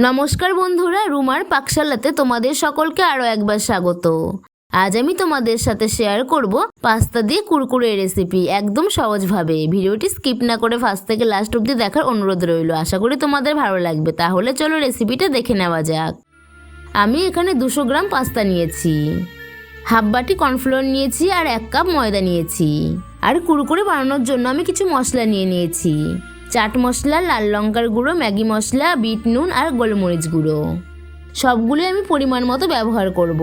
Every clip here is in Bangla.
নমস্কার বন্ধুরা, রুমার পাকশালাতে তোমাদের সকলকে আরও একবার স্বাগত। আজ আমি তোমাদের সাথে শেয়ার করব পাস্তা দিয়ে কুরকুরে রেসিপি, একদম সহজভাবে। ভিডিওটি স্কিপ না করে ফার্স্ট থেকে লাস্ট অবধি দেখার অনুরোধ রইল। আশা করি তোমাদের ভালো লাগবে। তাহলে চলো রেসিপিটা দেখে নেওয়া যাক। আমি এখানে 200 গ্রাম পাস্তা নিয়েছি, হাফ বাটি কর্নফ্লোর নিয়েছি আর 1 কাপ ময়দা নিয়েছি। আর কুরকুরে বানানোর জন্য আমি কিছু মশলা নিয়েছি। চাট মশলা, লাল লঙ্কার গুঁড়ো, ম্যাগি মশলা, বিট নুন আর গোলমরিচ গুঁড়ো। সবগুলো আমি পরিমাণ মতো ব্যবহার করব।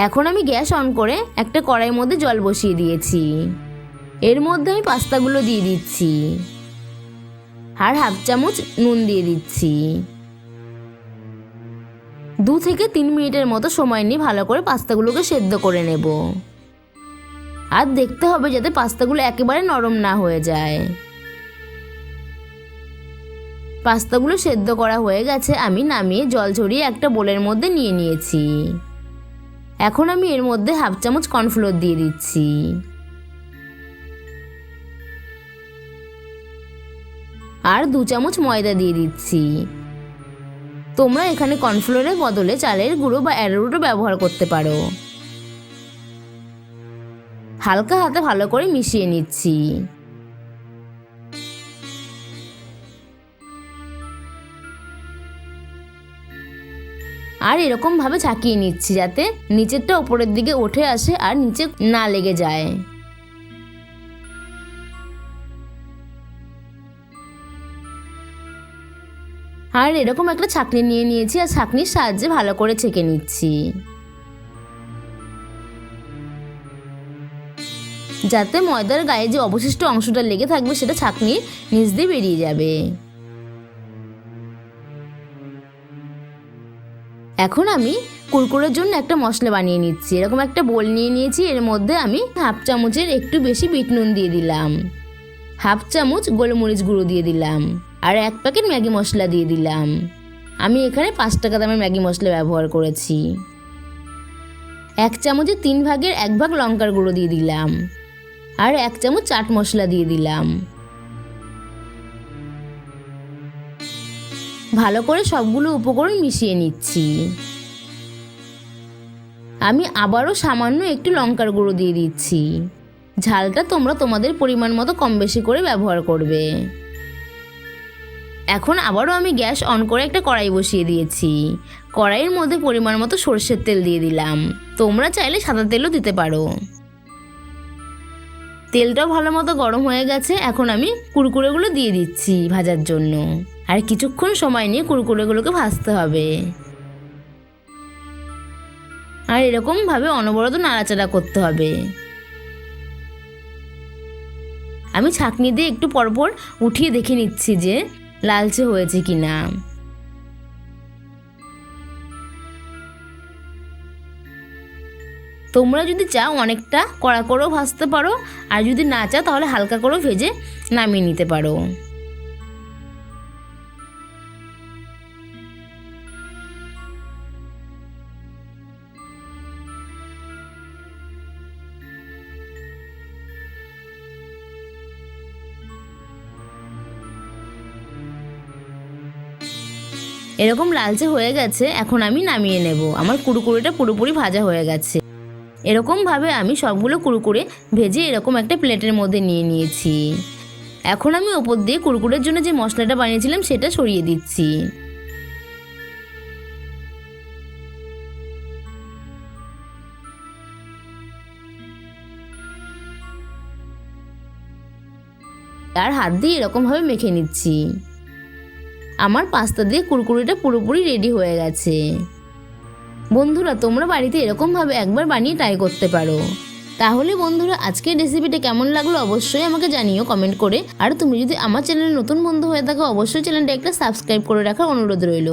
এখন আমি গ্যাস অন করে একটা কড়াইয়ের মধ্যে জল বসিয়ে দিয়েছি। এর মধ্যে আমি পাস্তাগুলো দিয়ে দিচ্ছি আর হাফ চামচ নুন দিয়ে দিচ্ছি। 2 থেকে 3 মিনিটের মতো সময় নিয়ে ভালো করে পাস্তাগুলোকে সেদ্ধ করে নেব। আর দেখতে হবে যাতে পাস্তাগুলো একেবারে নরম না হয়ে যায়। পাস্তাগুলো সেদ্ধ করা হয়ে গেছে, আমি নামিয়ে জল ঝরিয়ে একটা বোলের মধ্যে নিয়ে নিয়েছি। এখন আমি এর মধ্যে হাফ চামচ কর্নফ্লোর দিয়ে দিচ্ছি। আর 2 চামচ ময়দা দিয়ে দিচ্ছি। তোমরা এখানে কর্নফ্লোরের বদলে চালের গুঁড়ো বা অ্যারোরুটও ব্যবহার করতে পারো। হালকা হাতে ভালো করে মিশিয়ে নিচ্ছি। আর এরকম ভাবে ঝাঁকিয়ে নিচ্ছি যাতে নিচেরটা উপরের দিকে উঠে আসে আর নিচে না লেগে যায়। আর এরকম একটা ছাঁকনি নিয়ে নিয়েছি আর ছাঁকনির সাহায্যে ভালো করে ছেঁকে নিচ্ছি যাতে ময়দার গায়ে যে অবশিষ্ট অংশটা লেগে থাকবে সেটা ছাঁকনির নিচ দিয়ে বেরিয়ে যাবে। এখন আমি কুরকুরের জন্য একটা মশলা বানিয়ে নিচ্ছি। এরকম একটা বোল নিয়ে নিয়েছি। এর মধ্যে আমি হাফ চামচের একটু বেশি বিট নুন দিয়ে দিলাম, হাফ চামচ গোলমরিচ গুঁড়ো দিয়ে দিলাম আর 1 প্যাকেট ম্যাগি মশলা দিয়ে দিলাম। আমি এখানে 5 টাকা দামের ম্যাগি মশলা ব্যবহার করেছি। 1 চামচের 3 ভাগের 1 ভাগ লঙ্কার গুঁড়ো দিয়ে দিলাম আর 1 চামচ চাট মশলা দিয়ে দিলাম। ভালো করে সবগুলো উপকরণ মিশিয়ে নিচ্ছি। আমি আবারও সামান্য একটু লঙ্কার গুঁড়ো দিয়ে দিচ্ছি। ঝালটা তোমরা তোমাদের পরিমাণ মতো কম বেশি করে ব্যবহার করবে। এখন আবারও আমি গ্যাস অন করে একটা কড়াই বসিয়ে দিয়েছি। কড়াইয়ের মধ্যে পরিমাণ মতো সরষের তেল দিয়ে দিলাম। তোমরা চাইলে সাদা তেলও দিতে পারো। তেলটাও ভালো মতো গরম হয়ে গেছে। এখন আমি কুরকুরেগুলো দিয়ে দিচ্ছি ভাজার জন্য। আর কিছুক্ষণ সময় নিয়ে কুরকুরেগুলোকে ভাজতে হবে। আর এরকম ভাবে অনবরত নাড়াচাড়া করতে হবে। আমি ছাঁকনি দিয়ে একটু পরপর উঠিয়ে দেখে নিচ্ছি যে লালচে হয়েছে কিনা। তোমরা যদি চাও অনেকটা কড়া করেও ভাজতে পারো, আর যদি না চাও তাহলে হালকা করেও ভেজে নামিয়ে নিতে পারো। এরকম লালচে হয়ে গেছে, এখন আমি নামিয়ে নেব। আমার কুরকুরেটা পুরোপুরি ভাজা হয়ে গেছে। এরকমভাবে আমি সবগুলো কুরকুরে ভেজে এরকম একটা প্লেটের মধ্যে নিয়ে নিয়েছি। এখন আমি ওপর দিয়ে কুরকুরের জন্য যে মশলাটা বানিয়েছিলাম সেটা ছড়িয়ে দিচ্ছি। আর হাত দিয়ে এরকমভাবে মেখে নিচ্ছি। আমার পাস্তা দিয়ে কুরকুরেটা পুরোপুরি রেডি হয়ে গেছে। বন্ধুরা, তোমরা বাড়িতে এরকমভাবে একবার বানিয়ে ট্রাই করতে পারো। তাহলে বন্ধুরা, আজকের রেসিপিটা কেমন লাগলো অবশ্যই আমাকে জানিও কমেন্ট করে। আর তুমি যদি আমার চ্যানেলে নতুন বন্ধু হয়ে থাকো অবশ্যই চ্যানেলটা একটা সাবস্ক্রাইব করে রাখার অনুরোধ রইল।